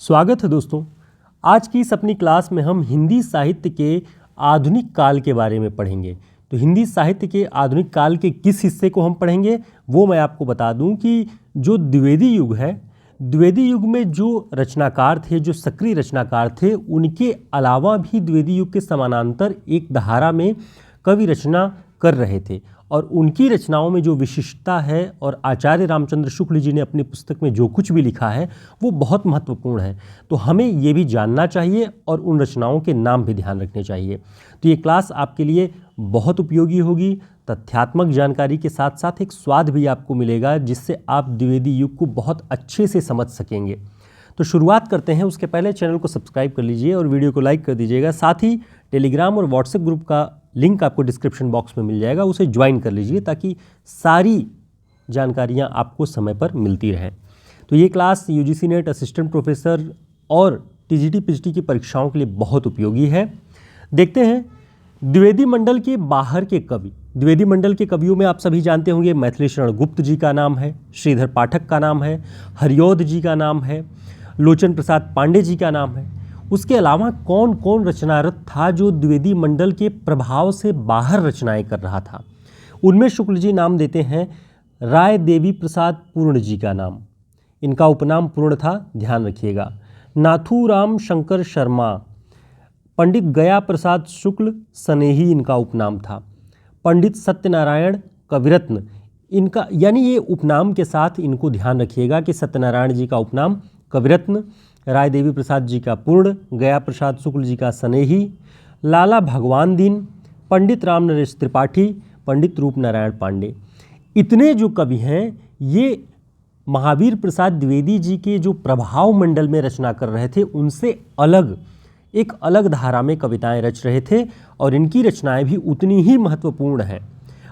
स्वागत है दोस्तों। आज की इस अपनी क्लास में हम हिंदी साहित्य के आधुनिक काल के बारे में पढ़ेंगे। तो हिंदी साहित्य के आधुनिक काल के किस हिस्से को हम पढ़ेंगे वो मैं आपको बता दूं कि जो द्विवेदी युग है, द्विवेदी युग में जो रचनाकार थे, जो सक्रिय रचनाकार थे, उनके अलावा भी द्विवेदी युग के समानांतर एक धारा में कवि रचना कर रहे थे और उनकी रचनाओं में जो विशिष्टता है और आचार्य रामचंद्र शुक्ल जी ने अपनी पुस्तक में जो कुछ भी लिखा है वो बहुत महत्वपूर्ण है। तो हमें ये भी जानना चाहिए और उन रचनाओं के नाम भी ध्यान रखने चाहिए। तो ये क्लास आपके लिए बहुत उपयोगी होगी। तथ्यात्मक जानकारी के साथ साथ एक स्वाद भी आपको मिलेगा जिससे आप द्विवेदी युग को बहुत अच्छे से समझ सकेंगे। तो शुरुआत करते हैं। उसके पहले चैनल को सब्सक्राइब कर लीजिए और वीडियो को लाइक कर दीजिएगा। साथ ही टेलीग्राम और व्हाट्सएप ग्रुप का लिंक आपको डिस्क्रिप्शन बॉक्स में मिल जाएगा, उसे ज्वाइन कर लीजिए ताकि सारी जानकारियां आपको समय पर मिलती रहें। तो ये class UGC net, assistant professor और टीजीटी पीजीटी की परीक्षाओं के लिए बहुत उपयोगी है। देखते हैं द्विवेदी मंडल के बाहर के कवि। द्विवेदी मंडल के कवियों में आप सभी जानते होंगे मैथिली शरण गुप्त जी का नाम है, श्रीधर पाठक का नाम है, हरिऔध जी का नाम है, लोचन प्रसाद पांडे जी का नाम है। उसके अलावा कौन कौन रचनारत था जो द्विवेदी मंडल के प्रभाव से बाहर रचनाएं कर रहा था? उनमें शुक्ल जी नाम देते हैं राय देवी प्रसाद पूर्ण जी का नाम, इनका उपनाम पूर्ण था, ध्यान रखिएगा। नाथूराम शंकर शर्मा, पंडित गया प्रसाद शुक्ल स्नेही इनका उपनाम था। पंडित सत्यनारायण कविरत्न, इनका यानी ये उपनाम के साथ इनको ध्यान रखिएगा कि सत्यनारायण जी का उपनाम कविरत्न, राय देवी प्रसाद जी का पूर्ण, गया प्रसाद शुक्ल जी का स्नेही, लाला भगवान दीन, पंडित राम नरेश त्रिपाठी, पंडित रूप नारायण पांडे। इतने जो कवि हैं ये महावीर प्रसाद द्विवेदी जी के जो प्रभाव मंडल में रचना कर रहे थे उनसे अलग एक अलग धारा में कविताएं रच रहे थे और इनकी रचनाएं भी उतनी ही महत्वपूर्ण हैं।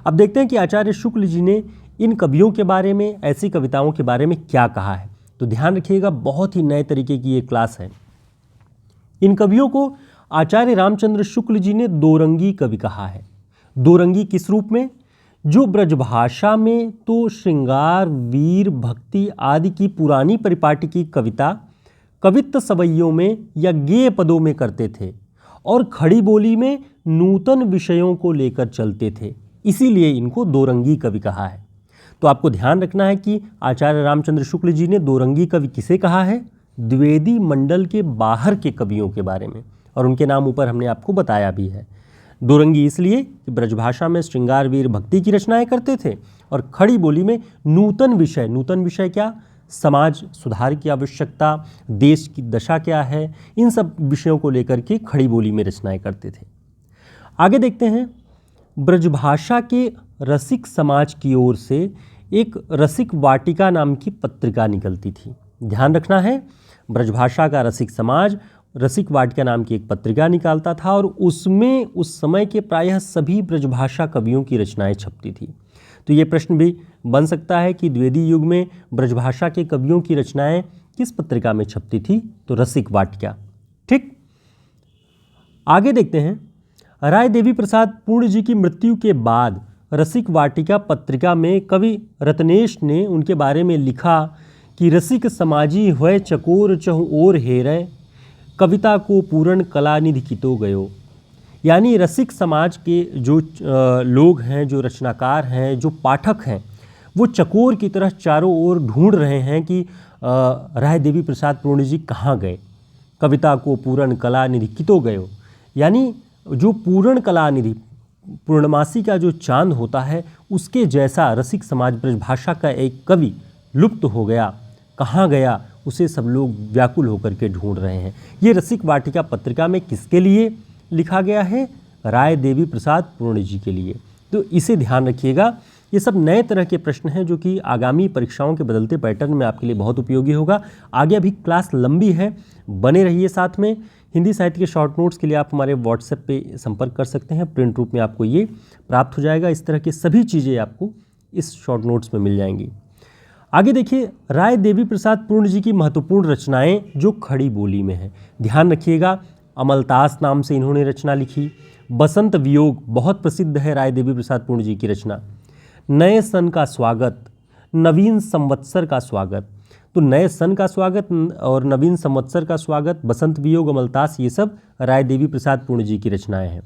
अब देखते हैं कि आचार्य शुक्ल जी ने इन कवियों के बारे में, ऐसी कविताओं के बारे में क्या कहा है। तो ध्यान रखिएगा, बहुत ही नए तरीके की ये क्लास है। इन कवियों को आचार्य रामचंद्र शुक्ल जी ने दोरंगी कवि कहा है। दोरंगी किस रूप में? जो ब्रजभाषा में तो श्रृंगार, वीर, भक्ति आदि की पुरानी परिपाटी की कविता कवित्त सवैयों में या गेय पदों में करते थे और खड़ी बोली में नूतन विषयों को लेकर चलते थे, इसीलिए इनको दोरंगी कवि कहा है। तो आपको ध्यान रखना है कि आचार्य रामचंद्र शुक्ल जी ने दोरंगी कवि किसे कहा है? द्विवेदी मंडल के बाहर के कवियों के बारे में, और उनके नाम ऊपर हमने आपको बताया भी है। दोरंगी इसलिए कि ब्रजभाषा में श्रृंगार, वीर, भक्ति की रचनाएं करते थे और खड़ी बोली में नूतन विषय, नूतन विषय क्या? समाज सुधार की आवश्यकता, देश की दशा क्या है, इन सब विषयों को लेकर के खड़ी बोली में रचनाएं करते थे। आगे देखते हैं, ब्रजभाषा के रसिक समाज की ओर से एक रसिक वाटिका नाम की पत्रिका निकलती थी। ध्यान रखना है, ब्रजभाषा का रसिक समाज रसिक वाटिका नाम की एक पत्रिका निकालता था और उसमें उस समय के प्रायः सभी ब्रजभाषा कवियों की रचनाएं छपती थी। तो ये प्रश्न भी बन सकता है कि द्विवेदी युग में ब्रजभाषा के कवियों की रचनाएं किस पत्रिका में छपती थी? तो रसिक वाटिका। ठीक, आगे देखते हैं, राय देवी प्रसाद पूर्ण जी की मृत्यु के बाद रसिक वाटिका पत्रिका में कवि रत्नेश ने उनके बारे में लिखा कि रसिक समाजी हुए चकोर चहु ओर हेरै, कविता को पूर्ण कला निधि कितो गयो। यानी रसिक समाज के जो लोग हैं, जो रचनाकार हैं, जो पाठक हैं, वो चकोर की तरह चारों ओर ढूंढ रहे हैं कि राय देवी प्रसाद पूर्ण जी कहाँ गए। कविता को पूर्ण कला निधि कितो गयो, यानी जो पूर्ण कला निधि, पूर्णमासी का जो चांद होता है उसके जैसा रसिक समाज ब्रजभाषा का एक कवि लुप्त हो गया, कहाँ गया, उसे सब लोग व्याकुल होकर के ढूंढ रहे हैं। ये रसिक वाटिका पत्रिका में किसके लिए लिखा गया है? राय देवी प्रसाद पूर्ण जी के लिए। तो इसे ध्यान रखिएगा। ये सब नए तरह के प्रश्न हैं जो कि आगामी परीक्षाओं के बदलते पैटर्न में आपके लिए बहुत उपयोगी होगा। आगे अभी क्लास लंबी है, बने रहिए साथ में। हिंदी साहित्य के शॉर्ट नोट्स के लिए आप हमारे व्हाट्सएप पे संपर्क कर सकते हैं, प्रिंट रूप में आपको ये प्राप्त हो जाएगा। इस तरह की सभी चीज़ें आपको इस शॉर्ट नोट्स में मिल जाएंगी। आगे देखिए, राय देवी प्रसाद पूर्ण जी की महत्वपूर्ण रचनाएं जो खड़ी बोली में हैं। ध्यान रखिएगा, अमलतास नाम से इन्होंने रचना लिखी। बसंत वियोग बहुत प्रसिद्ध है राय देवी प्रसाद पूर्ण जी की रचना। नए सन का स्वागत, नवीन संवत्सर का स्वागत। तो नए सन का स्वागत और नवीन संवत्सर का स्वागत, बसंत वियोग, अमलतास, ये सब राय देवी प्रसाद पूर्ण जी की रचनाएं हैं।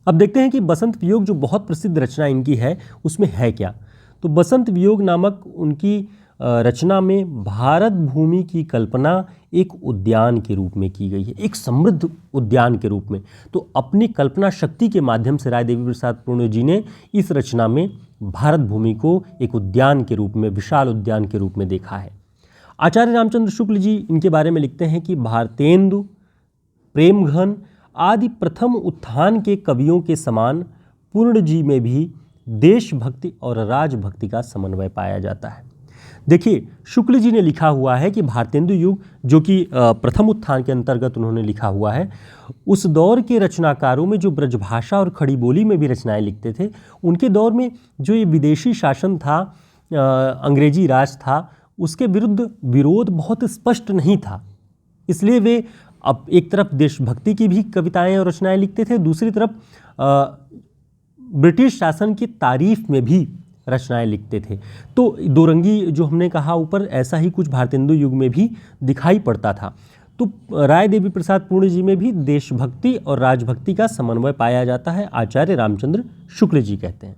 अब देखते हैं कि बसंत वियोग जो बहुत प्रसिद्ध रचना इनकी है उसमें है क्या। तो बसंत वियोग नामक उनकी रचना में भारत भूमि की कल्पना एक उद्यान के रूप में की गई है, एक समृद्ध उद्यान के रूप में। तो अपनी कल्पना शक्ति के माध्यम से राय देवी प्रसाद पूर्ण जी ने इस रचना में भारत भूमि को एक उद्यान के रूप में, विशाल उद्यान के रूप में देखा है। आचार्य रामचंद्र शुक्ल जी इनके बारे में लिखते हैं कि भारतेंदु, प्रेमघन आदि प्रथम उत्थान के कवियों के समान पूर्ण जी में भी देशभक्ति और राजभक्ति का समन्वय पाया जाता है। देखिए, शुक्ल जी ने लिखा हुआ है कि भारतेंदु युग, जो कि प्रथम उत्थान के अंतर्गत उन्होंने लिखा हुआ है, उस दौर के रचनाकारों में जो ब्रजभाषा और खड़ी बोली में भी रचनाएं लिखते थे, उनके दौर में जो ये विदेशी शासन था, अंग्रेजी राज था, उसके विरुद्ध विरोध बहुत स्पष्ट नहीं था। इसलिए वे अब एक तरफ देशभक्ति की भी कविताएं और रचनाएं लिखते थे, दूसरी तरफ ब्रिटिश शासन की तारीफ में भी रचनाएं लिखते थे। तो दोरंगी जो हमने कहा ऊपर, ऐसा ही कुछ भारतेंदु युग में भी दिखाई पड़ता था। तो राय देवी प्रसाद पूर्ण जी में भी देशभक्ति और राजभक्ति का समन्वय पाया जाता है, आचार्य रामचंद्र शुक्ल जी कहते हैं।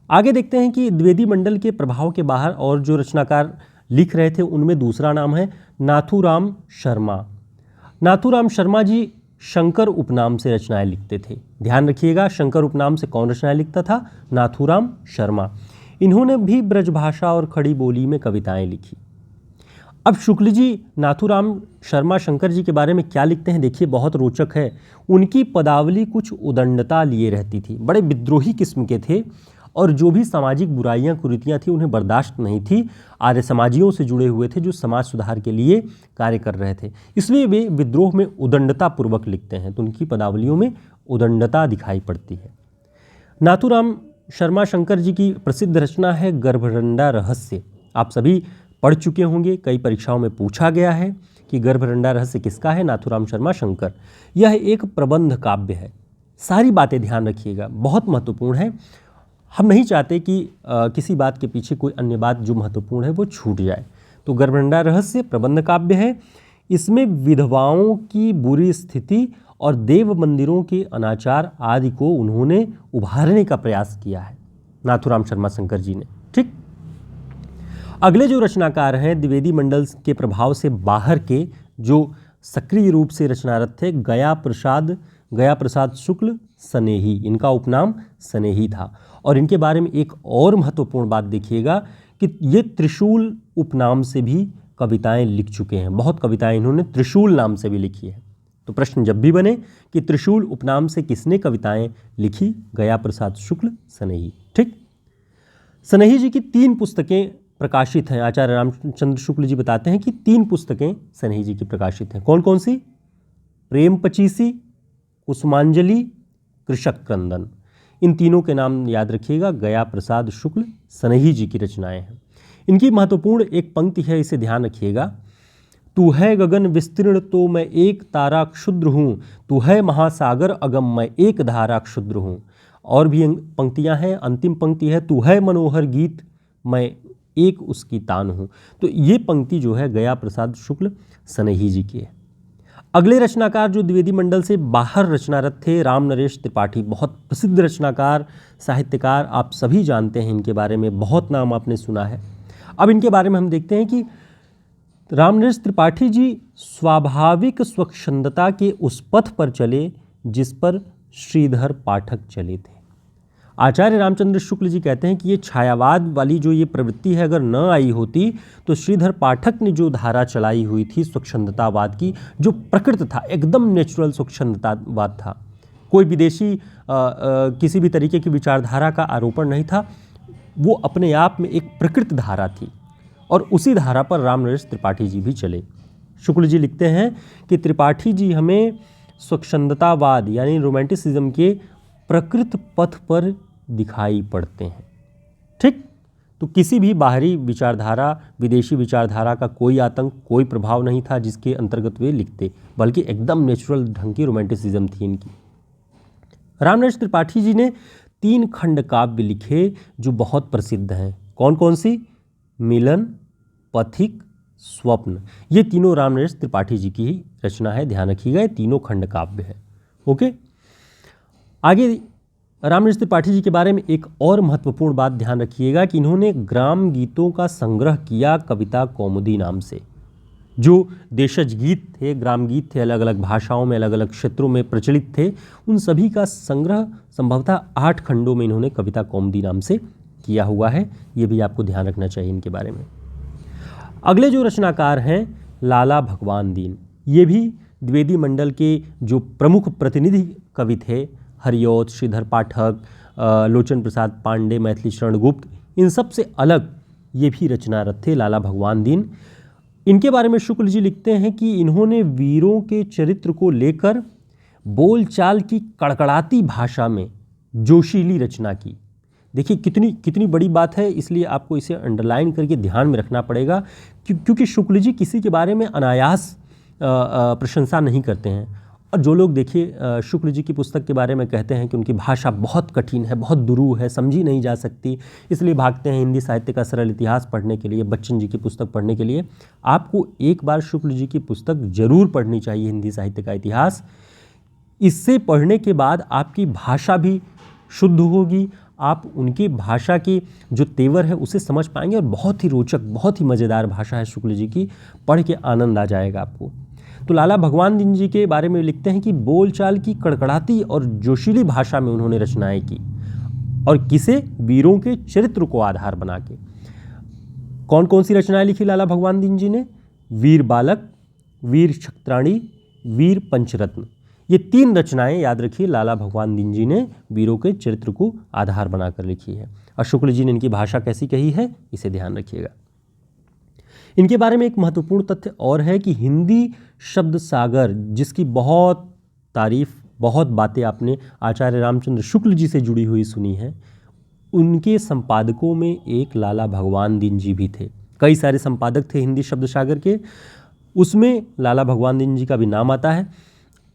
आगे देखते हैं कि द्विवेदी मंडल के प्रभाव के बाहर और जो रचनाकार लिख रहे थे उनमें दूसरा नाम है नाथूराम शर्मा। नाथूराम शर्मा जी शंकर उपनाम से रचनाएं लिखते थे। ध्यान रखिएगा, शंकर उपनाम से कौन रचनाएं लिखता था? नाथूराम शर्मा। इन्होंने भी ब्रजभाषा और खड़ी बोली में कविताएं लिखी। अब शुक्ल जी नाथूराम शर्मा शंकर जी के बारे में क्या लिखते हैं, देखिए बहुत रोचक है। उनकी पदावली कुछ उदंडता लिए रहती थी, बड़े विद्रोही किस्म के थे और जो भी सामाजिक बुराइयां कुरीतियां थी उन्हें बर्दाश्त नहीं थी। आर्य समाजियों से जुड़े हुए थे जो समाज सुधार के लिए कार्य कर रहे थे, इसलिए वे विद्रोह में उदंडता पूर्वक लिखते हैं। तो उनकी पदावलियों में उदंडता दिखाई पड़ती है। नाथूराम शर्मा शंकर जी की प्रसिद्ध रचना है गर्भरंडा रहस्य। आप सभी पढ़ चुके होंगे, कई परीक्षाओं में पूछा गया है कि गर्भरंडा रहस्य किसका है? नाथूराम शर्मा शंकर। यह एक प्रबंध काव्य है। सारी बातें ध्यान रखिएगा, बहुत महत्वपूर्ण है। हम नहीं चाहते कि किसी बात के पीछे कोई अन्य बात जो महत्वपूर्ण है वो छूट जाए। तो गर्भरंडा रहस्य प्रबंध काव्य है। इसमें विधवाओं की बुरी स्थिति और देव मंदिरों के अनाचार आदि को उन्होंने उभारने का प्रयास किया है, नाथूराम शर्मा शंकर जी ने। ठीक, अगले जो रचनाकार हैं द्विवेदी मंडल के प्रभाव से बाहर के, जो सक्रिय रूप से रचनारत थे, गया प्रसाद शुक्ल सनेही। इनका उपनाम सनेही था। और इनके बारे में एक और महत्वपूर्ण बात देखिएगा कि ये त्रिशूल उपनाम से भी कविताएं लिख चुके हैं। बहुत कविताएं इन्होंने त्रिशूल नाम से भी लिखी है। तो प्रश्न जब भी बने कि त्रिशूल उपनाम से किसने कविताएं लिखी? गया प्रसाद शुक्ल सनेही। ठीक, सनेही जी की 3 पुस्तकें प्रकाशित हैं। आचार्य रामचंद्र शुक्ल जी बताते हैं कि 3 पुस्तकें सनेही जी की प्रकाशित हैं। कौन कौन सी? प्रेम पचीसी, कुसुमांजलि, कृषक क्रंदन। इन तीनों के नाम याद रखिएगा। गया प्रसाद शुक्ल सनेही जी की रचनाएं हैं। इनकी महत्वपूर्ण एक पंक्ति है, इसे ध्यान रखिएगा। तू है गगन विस्तीर्ण तो मैं एक तारा क्षुद्र हूँ, तू है महासागर अगम मैं एक धारा क्षुद्र हूँ। और भी पंक्तियां हैं। अंतिम पंक्ति है, तू है मनोहर गीत मैं एक उसकी तान हूँ। तो ये पंक्ति जो है गया प्रसाद शुक्ल सनेही जी की है। अगले रचनाकार जो द्विवेदी मंडल से बाहर रचनारत थे, राम नरेश त्रिपाठी। बहुत प्रसिद्ध रचनाकार, साहित्यकार, आप सभी जानते हैं इनके बारे में, बहुत नाम आपने सुना है। अब इनके बारे में हम देखते हैं कि राम नरेश त्रिपाठी जी स्वाभाविक स्वच्छंदता के उस पथ पर चले जिस पर श्रीधर पाठक चले थे। आचार्य रामचंद्र शुक्ल जी कहते हैं कि ये छायावाद वाली जो ये प्रवृत्ति है अगर न आई होती तो श्रीधर पाठक ने जो धारा चलाई हुई थी स्वच्छंदतावाद की, जो प्रकृत था, एकदम नेचुरल स्वच्छंदतावाद था, कोई विदेशी किसी भी तरीके की विचारधारा का आरोपण नहीं था, वो अपने आप में एक प्रकृत धारा थी और उसी धारा पर राम नरेश त्रिपाठी जी भी चले। शुक्ल जी लिखते हैं कि त्रिपाठी जी हमें स्वच्छंदतावाद यानी रोमांटिसिज्म के प्रकृत पथ पर दिखाई पड़ते हैं। ठीक, तो किसी भी बाहरी विचारधारा, विदेशी विचारधारा का कोई आतंक, कोई प्रभाव नहीं था जिसके अंतर्गत वे लिखते, बल्कि एकदम नेचुरल ढंग की रोमांटिसिज्म थी इनकी। राम नरेश त्रिपाठी जी ने 3 खंड काव्य लिखे जो बहुत प्रसिद्ध हैं। कौन कौन सी? मिलन, पथिक, स्वप्न, ये तीनों रामनरेश त्रिपाठी जी की ही रचना है। ध्यान रखिएगा, ये तीनों खंड काव्य है। ओके, आगे रामनरेश त्रिपाठी जी के बारे में एक और महत्वपूर्ण बात ध्यान रखिएगा कि इन्होंने ग्राम गीतों का संग्रह किया कविता कौमुदी नाम से। जो देशज गीत थे, ग्राम गीत थे, अलग अलग भाषाओं में, अलग अलग क्षेत्रों में प्रचलित थे, उन सभी का संग्रह संभवतः 8 खंडों में इन्होंने कविता कौमुदी नाम से किया हुआ है। ये भी आपको ध्यान रखना चाहिए इनके बारे में। अगले जो रचनाकार हैं लाला भगवान दीन, ये भी द्विवेदी मंडल के जो प्रमुख प्रतिनिधि कवि थे, हरिऔध, श्रीधर पाठक, लोचन प्रसाद पांडे, मैथिली शरण गुप्त, इन सब से अलग ये भी रचनारत थे लाला भगवान दीन। इनके बारे में शुक्ल जी लिखते हैं कि इन्होंने वीरों के चरित्र को लेकर बोलचाल की कड़कड़ाती भाषा में जोशीली रचना की। देखिए कितनी बड़ी बात है, इसलिए आपको इसे अंडरलाइन करके ध्यान में रखना पड़ेगा, क्योंकि शुक्ल जी किसी के बारे में अनायास प्रशंसा नहीं करते हैं। और जो लोग देखिए शुक्ल जी की पुस्तक के बारे में कहते हैं कि उनकी भाषा बहुत कठिन है, बहुत दुरूह है, समझी नहीं जा सकती, इसलिए भागते हैं हिंदी साहित्य का सरल इतिहास पढ़ने के लिए, बच्चन जी की पुस्तक पढ़ने के लिए। आपको एक बार शुक्ल जी की पुस्तक जरूर पढ़नी चाहिए, हिंदी साहित्य का इतिहास। इससे पढ़ने के बाद आपकी भाषा भी शुद्ध होगी, आप उनकी भाषा की जो तेवर है उसे समझ पाएंगे, और बहुत ही रोचक, बहुत ही मज़ेदार भाषा है शुक्ल जी की, पढ़ के आनंद आ जाएगा आपको। तो लाला भगवान दीन जी के बारे में लिखते हैं कि बोलचाल की कड़कड़ाती और जोशीली भाषा में उन्होंने रचनाएं की, और किसे? वीरों के चरित्र को आधार बना के। कौन कौन सी रचनाएं लिखी लाला भगवान दीन जी ने? वीर बालक, वीर क्षत्राणी, वीर पंचरत्न, ये 3 रचनाएं याद रखिए लाला भगवान दीन जी ने वीरों के चरित्र को आधार बनाकर लिखी है। और शुक्ल जी ने इनकी भाषा कैसी कही है, इसे ध्यान रखिएगा। इनके बारे में एक महत्वपूर्ण तथ्य और है कि हिंदी शब्द सागर, जिसकी बहुत तारीफ, बहुत बातें आपने आचार्य रामचंद्र शुक्ल जी से जुड़ी हुई सुनी है, उनके संपादकों में एक लाला भगवान दीन जी भी थे। कई सारे संपादक थे हिंदी शब्द सागर के, उसमें लाला भगवान दीन जी का भी नाम आता है।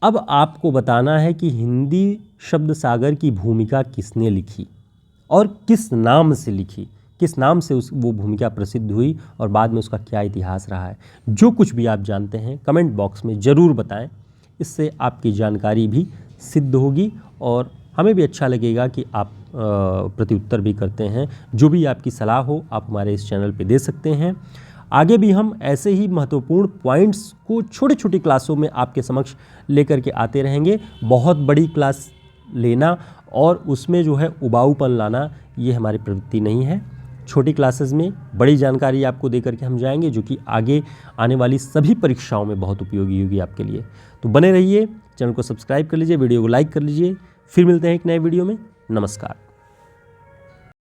अब आपको बताना है कि हिंदी शब्द सागर की भूमिका किसने लिखी और किस नाम से लिखी, किस नाम से वो भूमिका प्रसिद्ध हुई, और बाद में उसका क्या इतिहास रहा है। जो कुछ भी आप जानते हैं कमेंट बॉक्स में ज़रूर बताएं, इससे आपकी जानकारी भी सिद्ध होगी और हमें भी अच्छा लगेगा कि आप प्रत्युत्तर भी करते हैं। जो भी आपकी सलाह हो आप हमारे इस चैनल पे दे सकते हैं। आगे भी हम ऐसे ही महत्वपूर्ण पॉइंट्स को छोटी छोटी क्लासों में आपके समक्ष लेकर के आते रहेंगे। बहुत बड़ी क्लास लेना और उसमें जो है उबाऊपन लाना, ये हमारी प्रवृत्ति नहीं है। छोटी क्लासेस में बड़ी जानकारी आपको दे करके हम जाएंगे, जो कि आगे आने वाली सभी परीक्षाओं में बहुत उपयोगी होगी आपके लिए। तो बने रहिए, चैनल को सब्सक्राइब कर लीजिए, वीडियो को लाइक कर लीजिए। फिर मिलते हैं एक नए वीडियो में। नमस्कार।